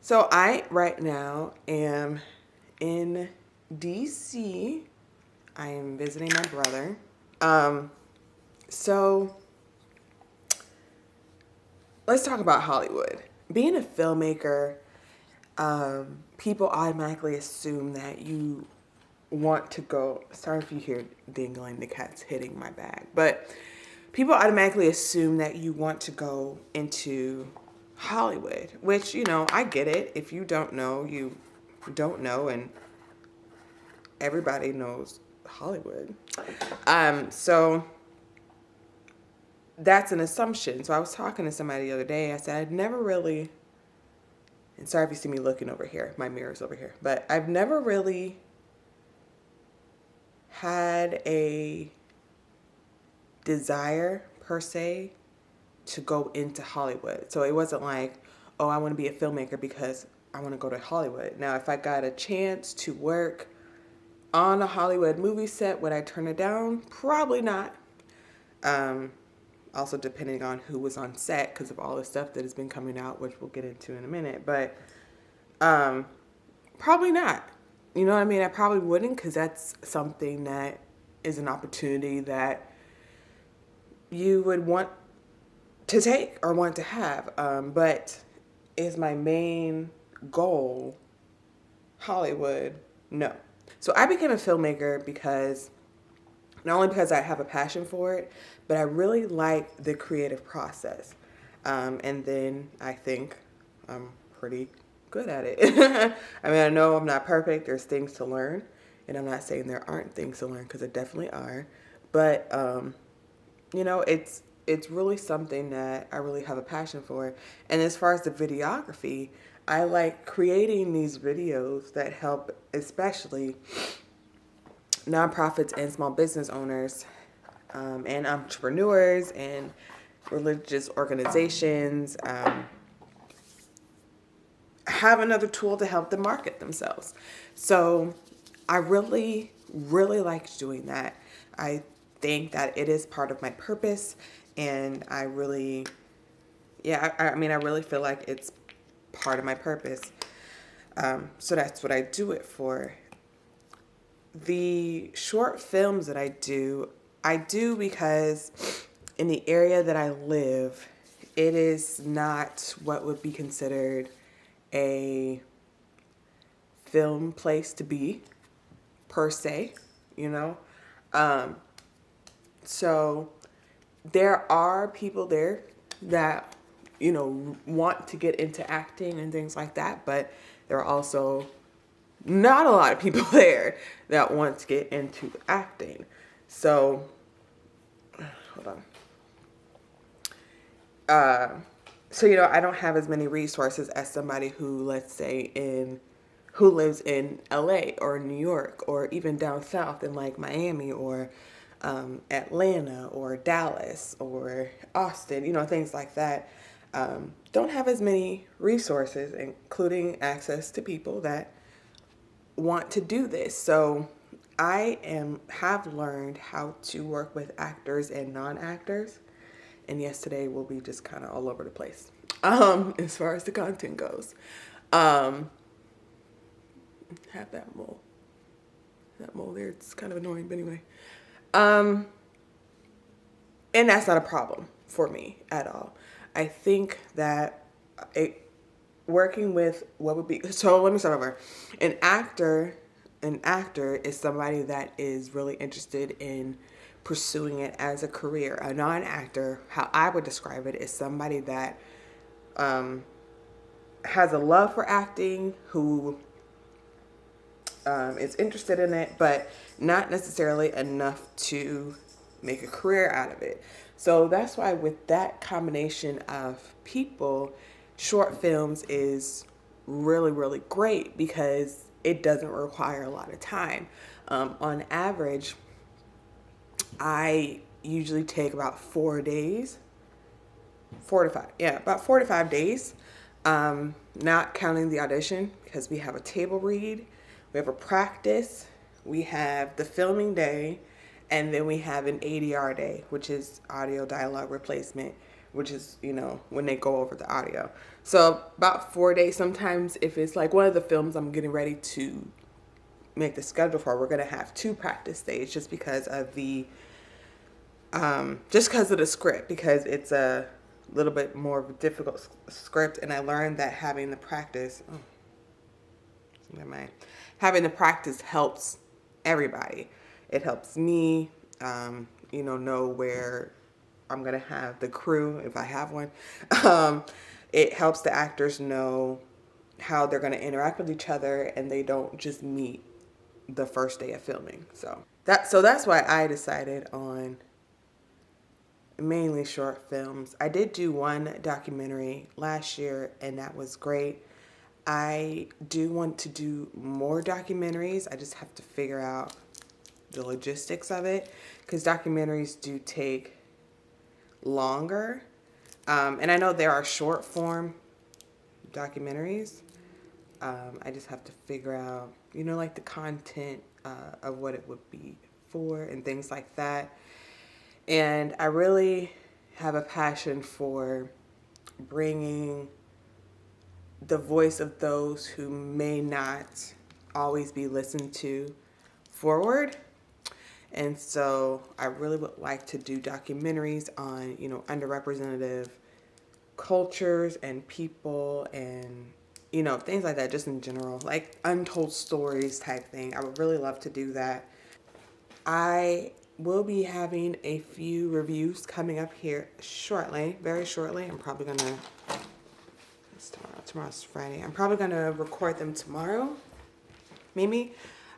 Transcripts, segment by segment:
So I right now am in DC. I am visiting my brother. So let's talk about Hollywood. Being a filmmaker, people automatically assume that you want to go. Sorry if you hear dingling, the cat's hitting my bag. But people automatically assume that you want to go into Hollywood, which, I get it. If you don't know, you don't know, and everybody knows Hollywood. So that's an assumption. So I was talking to somebody the other day. I said, I'd never really, and sorry if you see me looking over here, my mirror's over here, but I've never really had a desire per se to go into Hollywood. So it wasn't like, oh, I want to be a filmmaker because I want to go to Hollywood. Now, if I got a chance to work on a Hollywood movie set, would I turn it down? Probably not. Also depending on who was on set because of all the stuff that has been coming out, which we'll get into in a minute. But probably not. You know what I mean? I probably wouldn't, because that's something that is an opportunity that you would want to take or want to have. But is my main goal Hollywood? No. So I became a filmmaker because, not only because I have a passion for it, but I really like the creative process. And then I think I'm pretty good at it. I mean, I know I'm not perfect. There's things to learn. And I'm not saying there aren't things to learn, because there definitely are. But, it's really something that I really have a passion for. And as far as the videography, I like creating these videos that help especially nonprofits and small business owners and entrepreneurs and religious organizations have another tool to help them market themselves. So I really, really like doing that. I think that it is part of my purpose, and I really, I really feel like it's part of my purpose. So that's what I do it for. The short films that I do because in the area that I live, it is not what would be considered a film place to be, per se, So there are people there that, want to get into acting and things like that, but there are also not a lot of people there that want to get into acting. So, hold on. I don't have as many resources as somebody who, let's say, who lives in LA or New York or even down south in like Miami or Atlanta or Dallas or Austin, things like that. Don't have as many resources, including access to people that want to do this. So I have learned how to work with actors and non-actors. And yes, today will be just kind of all over the place as far as the content goes. Have that mole there. It's kind of annoying, but anyway. And that's not a problem for me at all. I think that working with so let me start over. An actor is somebody that is really interested in pursuing it as a career. A non-actor, how I would describe it, is somebody that has a love for acting, who is interested in it, but not necessarily enough to make a career out of it. So that's why with that combination of people, short films is really, really great because it doesn't require a lot of time. On average, I usually take about 4 days, 4 to 5. Yeah, about 4 to 5 days, not counting the audition, because we have a table read, we have a practice, we have the filming day, and then we have an ADR day, which is audio dialogue replacement which is, you know, when they go over the audio. So about 4 days. Sometimes if it's like one of the films I'm getting ready to make the schedule for, we're going to have 2 practice days just because of the script, because it's a little bit more of a difficult script. And I learned that having the practice, having the practice helps everybody. It helps me, you know where I'm going to have the crew, if I have one. It helps the actors know how they're going to interact with each other, and they don't just meet the first day of filming. So that's why I decided on mainly short films. I did do one documentary last year, and that was great. I do want to do more documentaries. I just have to figure out the logistics of it, because documentaries do take longer. And I know there are short form documentaries. I just have to figure out, you know, like the content of what it would be for and things like that. And I really have a passion for bringing the voice of those who may not always be listened to forward. And so I really would like to do documentaries on, you know, underrepresented cultures and people and, you know, things like that, just in general, like untold stories type thing. I would really love to do that. I will be having a few reviews coming up here shortly, very shortly. I'm probably going to, tomorrow's Friday. I'm probably going to record them tomorrow, maybe.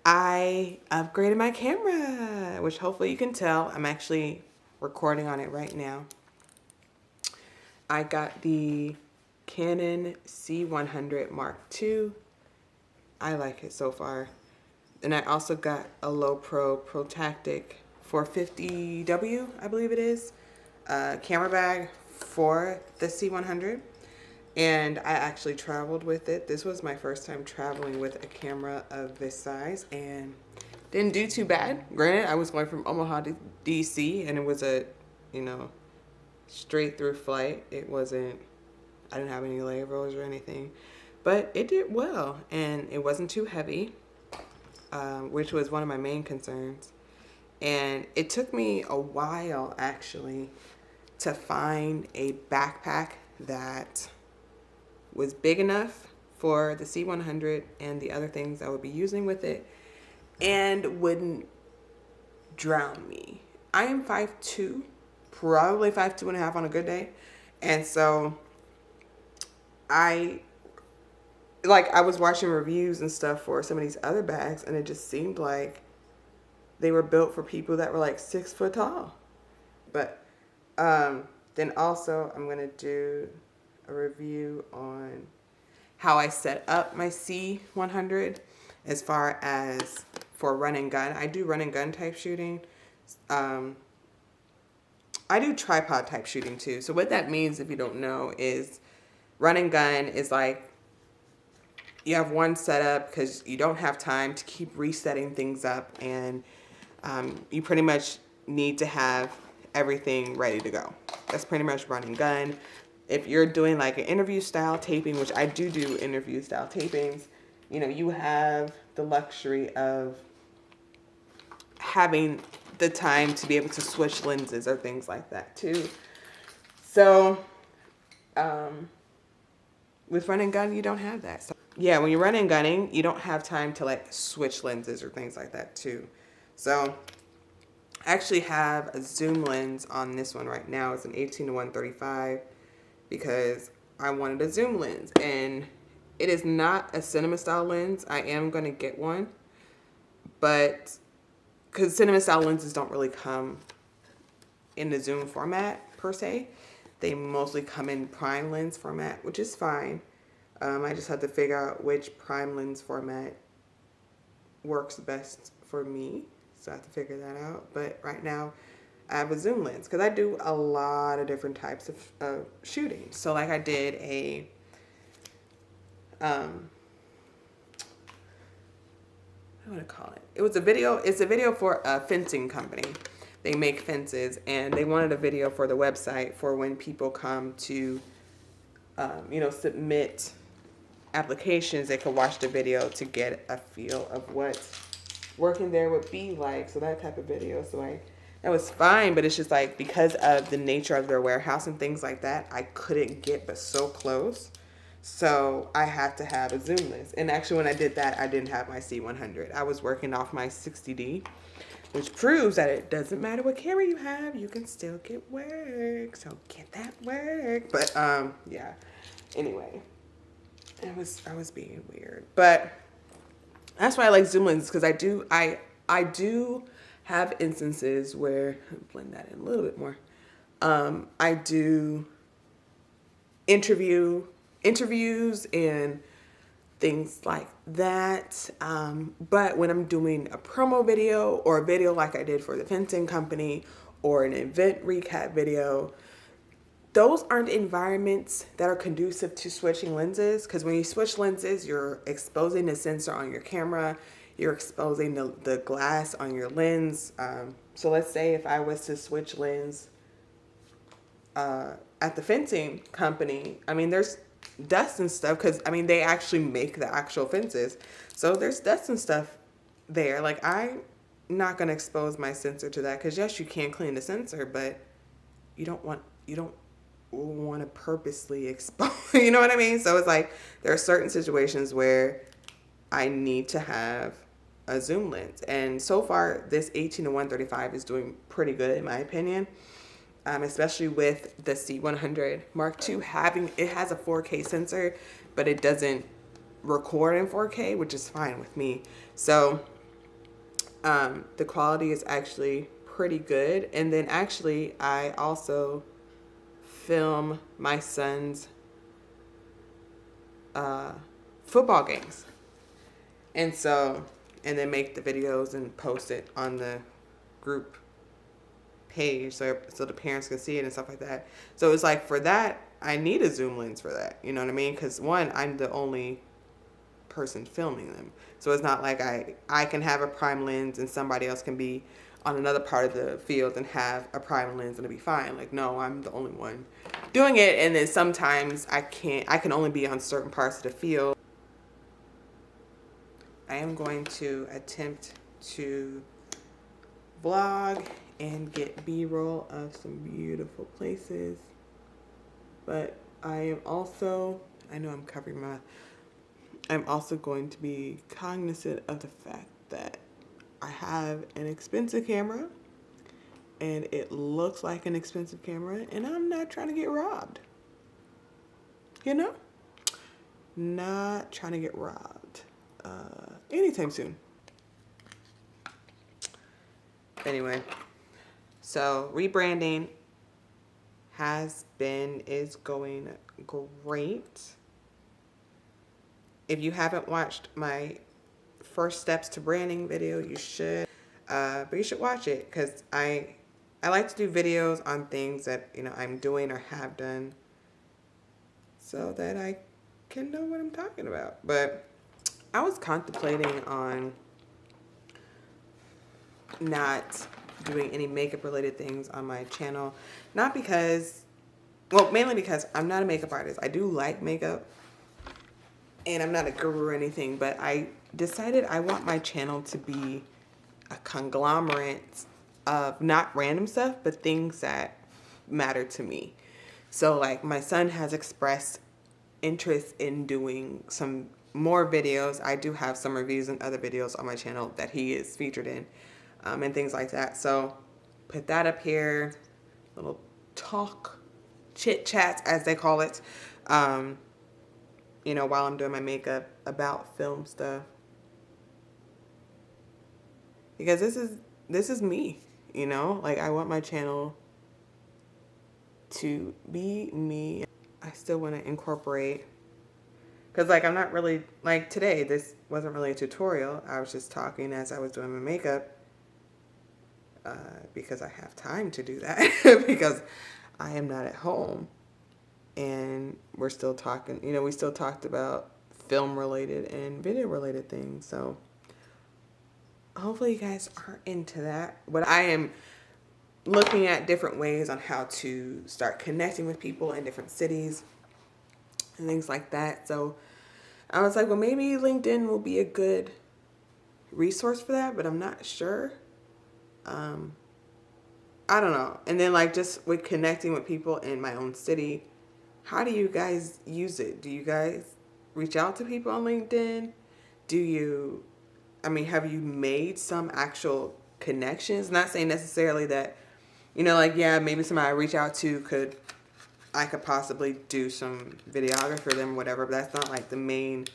I upgraded my camera, which hopefully you can tell. I'm actually recording on it right now. I got the Canon C100 Mark II. I like it so far. And I also got a Low Pro Protactic 450W, I believe it is, camera bag for the C100. And I actually traveled with it. This was my first time traveling with a camera of this size, and didn't do too bad. Granted, I was going from Omaha to DC, and it was a, you know, straight through flight. It wasn't, I didn't have any layovers or anything, but it did well, and it wasn't too heavy, which was one of my main concerns. And it took me a while, actually, to find a backpack that was big enough for the C100 and the other things I would be using with it, and wouldn't drown me. I am 5'2", probably 5'2.5" on a good day. And so I was watching reviews and stuff for some of these other bags, and it just seemed like they were built for people that were like 6 foot tall. But then also I'm going to do a review on how I set up my C100 as far as for run and gun. I do run and gun type shooting. I do tripod type shooting too. So what that means, if you don't know, is run and gun is like you have one setup because you don't have time to keep resetting things up, and you pretty much need to have everything ready to go. That's pretty much run and gun. If you're doing like an interview style taping, which I do interview style tapings, you know, you have the luxury of having the time to be able to switch lenses or things like that too. So with run and gun, you don't have that. So yeah, when you're running and gunning, you don't have time to like switch lenses or things like that too. So I actually have a zoom lens on this one right now. It's an 18-135 because I wanted a zoom lens, and it is not a cinema style lens. I am going to get one, but because cinema style lenses don't really come in the zoom format per se. They mostly come in prime lens format, which is fine. I just have to figure out which prime lens format works best for me. So I have to figure that out. But right now I have a zoom lens because I do a lot of different types of shooting. So like I did a what do I call it? It was a video. It's a video for a fencing company. They make fences, and they wanted a video for the website for when people come to, you know, submit applications. They could watch the video to get a feel of what working there would be like. So that type of video. So that was fine, but it's just like because of the nature of their warehouse and things like that, I couldn't get but so close. So I had to have a zoom lens. And actually when I did that, I didn't have my C100. I was working off my 60D, which proves that it doesn't matter what camera you have, you can still get work. So get that work. But yeah. Anyway, I was being weird. But that's why I like zoom lenses, because I do have instances where, blend that in a little bit more. I do interviews and things like that. But when I'm doing a promo video or a video like I did for the fencing company or an event recap video, those aren't environments that are conducive to switching lenses, because when you switch lenses, you're exposing the sensor on your camera, you're exposing the glass on your lens. So let's say if I was to switch lens at the fencing company, I mean, there's dust and stuff, because I mean, they actually make the actual fences. So there's dust and stuff there. Like, I'm not going to expose my sensor to that, because yes, you can clean the sensor, but you don't want to purposely expose, you know what I mean? So it's like, there are certain situations where I need to have a zoom lens. And so far, this 18-135 is doing pretty good in my opinion. Especially with the C100 Mark II it has a 4K sensor, but it doesn't record in 4K, which is fine with me. So the quality is actually pretty good. And then actually, I also film my son's football games. And then make the videos and post it on the group page so the parents can see it and stuff like that. So it's like, for that, I need a zoom lens for that. You know what I mean? Because one, I'm the only person filming them. So it's not like I can have a prime lens and somebody else can be on another part of the field and have a prime lens and it'll be fine. Like, no, I'm the only one doing it. And then sometimes I can only be on certain parts of the field. I am going to attempt to vlog and get B-roll of some beautiful places. But I am also, I know I'm covering my, I'm also going to be cognizant of the fact that I have an expensive camera and it looks like an expensive camera, and I'm not trying to get robbed. You know? Not trying to get robbed anytime soon. Anyway, so rebranding is going great. If you haven't watched my first steps to branding video, you should. But you should watch it, because I like to do videos on things that, you know, I'm doing or have done, so that I can know what I'm talking about. But I was contemplating on not doing any makeup related things on my channel. Not because, well, mainly because I'm not a makeup artist. I do like makeup and I'm not a guru or anything, but I decided I want my channel to be a conglomerate of not random stuff, but things that matter to me. So like, my son has expressed interest in doing some more videos. I do have some reviews and other videos on my channel that he is featured in, and things like that. So put that up here, little talk, chit chats as they call it, you know, while I'm doing my makeup about film stuff. Because this is me, you know, like, I want my channel to be me. I still want to incorporate, because like, I'm not really, like today, this wasn't really a tutorial. I was just talking as I was doing my makeup, because I have time to do that because I am not at home, and we're still talking, you know, we still talked about film related and video related things. So hopefully you guys are into that. But I am looking at different ways on how to start connecting with people in different cities and things like that. So I was like, well, maybe LinkedIn will be a good resource for that, but I'm not sure. I don't know. And then like just with connecting with people in my own city, how do you guys use it? Do you guys reach out to people on LinkedIn? Have you made some actual connections? Not saying necessarily that, like, yeah, maybe somebody I reach out to I could possibly do some videography for them or whatever, but that's not like the main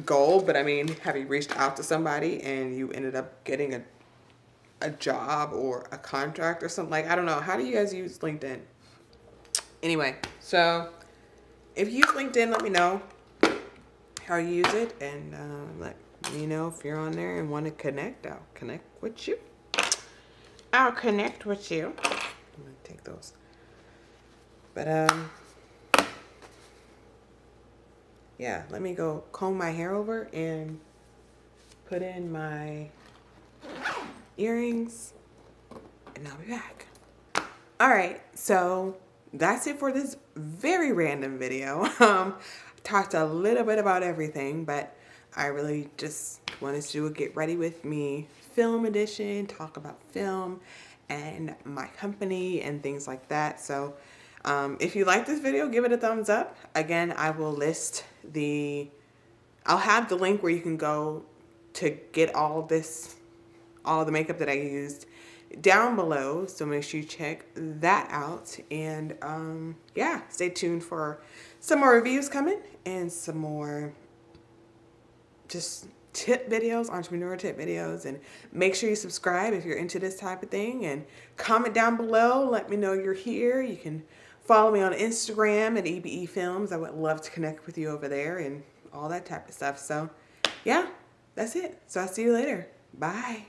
goal. But I mean, have you reached out to somebody and you ended up getting a job or a contract or something? Like, I don't know. How do you guys use LinkedIn? Anyway, so if you use LinkedIn, let me know how you use it, and let me know if you're on there and want to connect. I'll connect with you. I'm gonna take those. But yeah, let me go comb my hair over and put in my earrings, and I'll be back. All right, so that's it for this very random video. Talked a little bit about everything, but I really just wanted to do a get ready with me film edition, talk about film and my company and things like that. So if you like this video, give it a thumbs up. Again, I will I'll have the link where you can go to get all the makeup that I used down below, so make sure you check that out. And yeah, stay tuned for some more reviews coming and some more just tip videos, entrepreneur tip videos. And make sure you subscribe if you're into this type of thing, and comment down below, let me know you're here. You can follow me on Instagram at EBE Films. I would love to connect with you over there and all that type of stuff. So yeah, that's it. So I'll see you later. Bye.